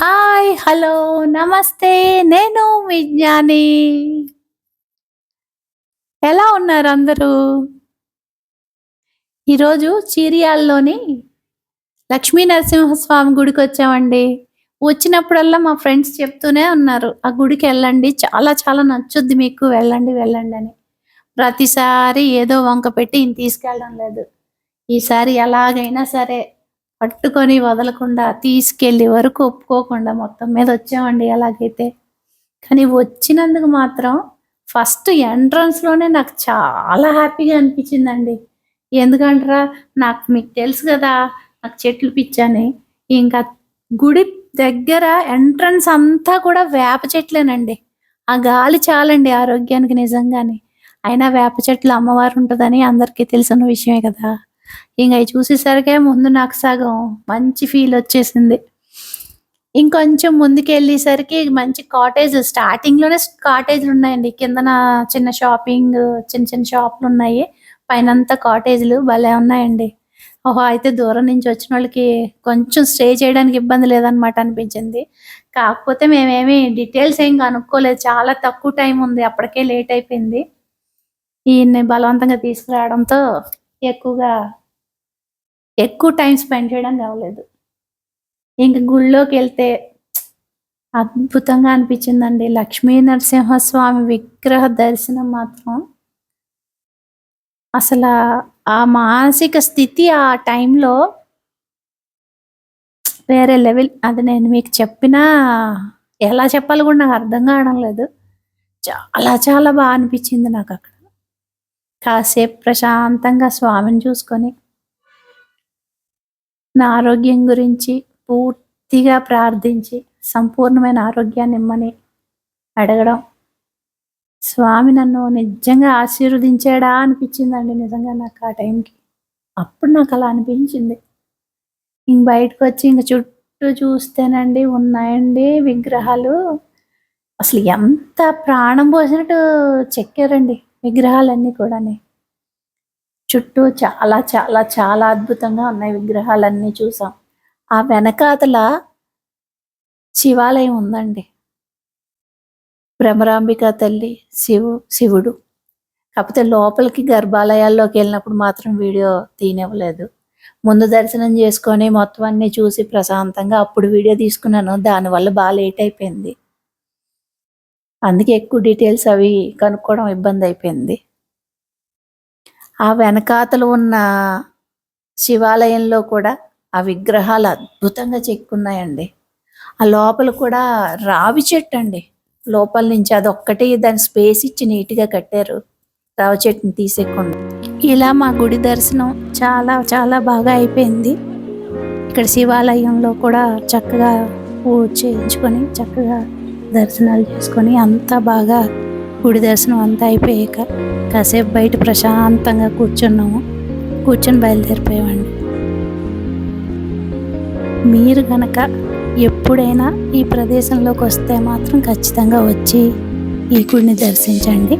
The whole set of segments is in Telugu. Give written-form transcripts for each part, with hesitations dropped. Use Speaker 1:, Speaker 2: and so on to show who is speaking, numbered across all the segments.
Speaker 1: హాయ్! హలో! నమస్తే. నేను విజ్ఞాని. ఎలా ఉన్నారు అందరూ? ఈరోజు చీరియాల్లోని లక్ష్మీ నరసింహస్వామి గుడికొచ్చామండి. వచ్చినప్పుడల్లా మా ఫ్రెండ్స్ చెప్తూనే ఉన్నారు. "ఆ గుడికెళ్ళండి. చాలా చాలా నచ్చుద్ది మీకు. వెళ్ళండి, వెళ్ళండి" అని. ప్రతిసారి ఏదో వంక పెట్టి ఈయన తీసుకెళ్ళడం లేదు. ఈసారి ఎలాగైనా సరే పట్టుకొని వదలకుండా తీసుకెళ్ళే వరకు ఒప్పుకోకుండా మొత్తం మీద వచ్చామండి ఎలాగైతే. కానీ వచ్చినందుకు మాత్రం ఫస్ట్ ఎంట్రన్స్‌లోనే నాకు చాలా హ్యాపీగా అనిపించిందండి. ఎందుకంటారా, మీకు తెలుసు గదా! నాకు చెట్లు పిచ్చని. ఇంకా గుడి దగ్గర ఎంట్రన్స్ అంతా కూడా వేప చెట్లేనండి. ఆ గాలి చాలండి ఆరోగ్యానికి నిజంగానే. అయినా వేప చెట్లు అమ్మవారు ఉంటదని అందరికీ తెలిసిన విషయమే కదా! ఇంగ అయి చూసేసరికే ముందు నాకు సగం మంచి ఫీలొచ్చేసింది. ఇంకొంచెం ముందుకెళ్ళేసరికి మంచి స్టార్టింగ్‌లోనే కాటేజులున్నాయండి. కిందన చిన్న చిన్న చిన్న షాపులున్నాయి. పైనంతా కాటేజులు భలే ఉన్నాయండి. ఓహో! అయితే దూరం నుంచి వచ్చినోళ్ళకి కొంచెం స్టే చేయడానికి ఇబ్బంది లేదనమాట అనిపించింది. కాకపోతే మేమేమి డీటెయిల్స్ ఏం కనుక్కోలేదు. చాలా తక్కువ టైం ఉంది. అప్పటికే లేట్ అయిపోయింది. ఈయన్ని బలవంతంగా తీసుకురావడంతో ఎక్కువగా ఎక్కువ టైమ్ స్పెండ్ చేయడానికి అవ్వలేదు. ఇంక గుడిలోకెళ్తే అద్భుతంగా అనిపించిందండి. లక్ష్మీ నరసింహస్వామి విగ్రహ దర్శనం మాత్రం అసలా ఆ మానసిక స్థితి ఆ టైంలో వేరే లెవెల్. అది నేను మీకు చెప్పినా ఎలా చెప్పాలో కూడా నాకు అర్థం కావడం లేదు. చాలా చాలా అనిపించింది నాకక్కడ. కాసేపు ప్రశాంతంగా స్వామిని చూసుకొని, నా ఆరోగ్యం గురించి పూర్తిగా ప్రార్థించి, సంపూర్ణమైన ఆరోగ్యాన్నిమ్మని అడగడం. స్వామి నన్ను నిజంగా ఆశీర్వదించాడా అనిపించిందండి నిజంగా నాకు ఆ టైంకి. అప్పుడు నాకలా అనిపించింది. ఇంక బయటకొచ్చి ఇంక చుట్టూ చూస్తేనండి ఉన్నాయండి విగ్రహాలు. అసలు ఎంత ప్రాణం పోసినట్టు చెక్కారండి విగ్రహాలన్నీ కూడాని. చుట్టూ చాలా చాలా చాలా అద్భుతంగా ఉన్నాయి విగ్రహాలన్నీ చూసాం. ఆ వెనకాతల శివాలయం ఉందండి. భ్రమరాంబిక తల్లి, శివుడు. కాపోతే లోపలికి గర్భాలయాల్లోకెళ్ళినప్పుడు మాత్రం వీడియో తీయనివ్వలేదు. ముందు దర్శనం చేసుకొని మొత్తం అన్నీ చూసి ప్రశాంతంగా అప్పుడు వీడియో తీసుకున్నాను. దానివల్ల లేట్ అయిపోయింది. అందుకే ఎక్కువ డీటెయిల్స్ అవి కనుక్కోవడం ఇబ్బందయిపోయింది. ఆ వెనకాతల ఉన్న శివాలయంలో కూడా ఆ విగ్రహాలు అద్భుతంగా చెక్కున్నాయండి. ఆ లోపల కూడా రావి చెట్టండి. లోపల నుంచి అదొక్కటి దాని స్పేస్ ఇచ్చి నీట్‌గా కట్టారు. రావి చెట్టుని తీసేయకుండా. ఇలా మా గుడి దర్శనం చాలా చాలా బాగా అయిపోయింది. ఇక్కడ శివాలయంలో కూడా చక్కగా పూజ చేయించుకొని, చక్కగా దర్శనాలు చేసుకొని అంతా బాగా గుడి దర్శనం అంతా అయిపోయాక కాసేపు బయట ప్రశాంతంగా కూర్చున్నాము. కూర్చొని బయలుదేరిపోయామండి. మీరు గనక ఎప్పుడైనా ఈ ప్రదేశంలోకి వస్తే మాత్రం ఖచ్చితంగా వచ్చి ఈ గుడిని దర్శించండి.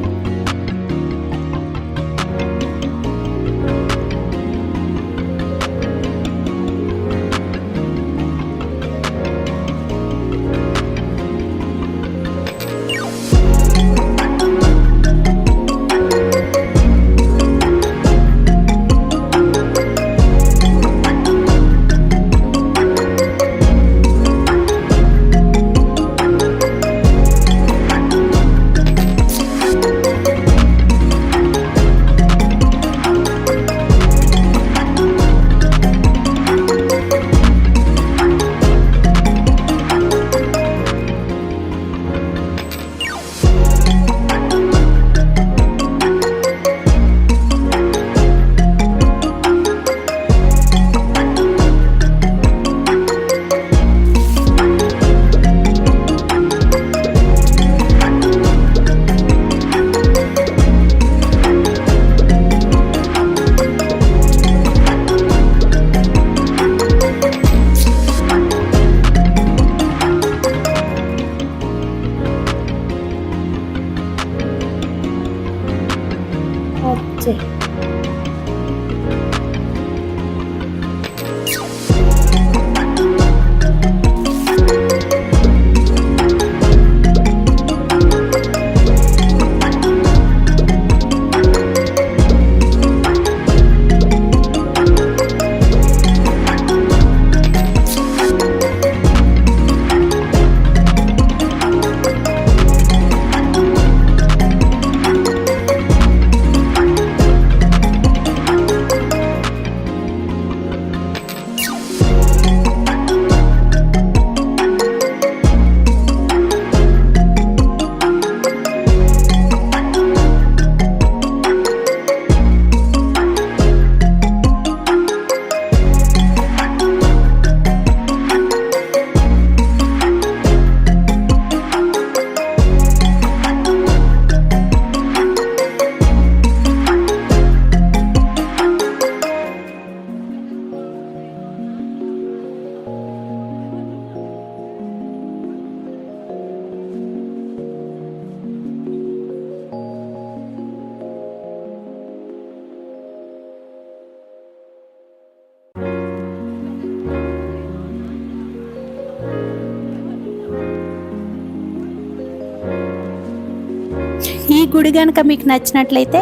Speaker 1: గుడి కనుక మీకు నచ్చినట్లయితే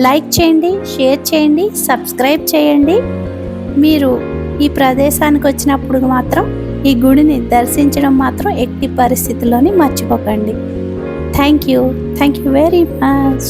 Speaker 1: లైక్ చేయండి, షేర్ చేయండి, సబ్స్క్రైబ్ చేయండి. మీరు ఈ ప్రదేశానికి వచ్చినప్పుడు మాత్రం ఈ గుడిని దర్శించడం మాత్రం ఎట్టి పరిస్థితుల్లోని మర్చిపోకండి. Thank you very much.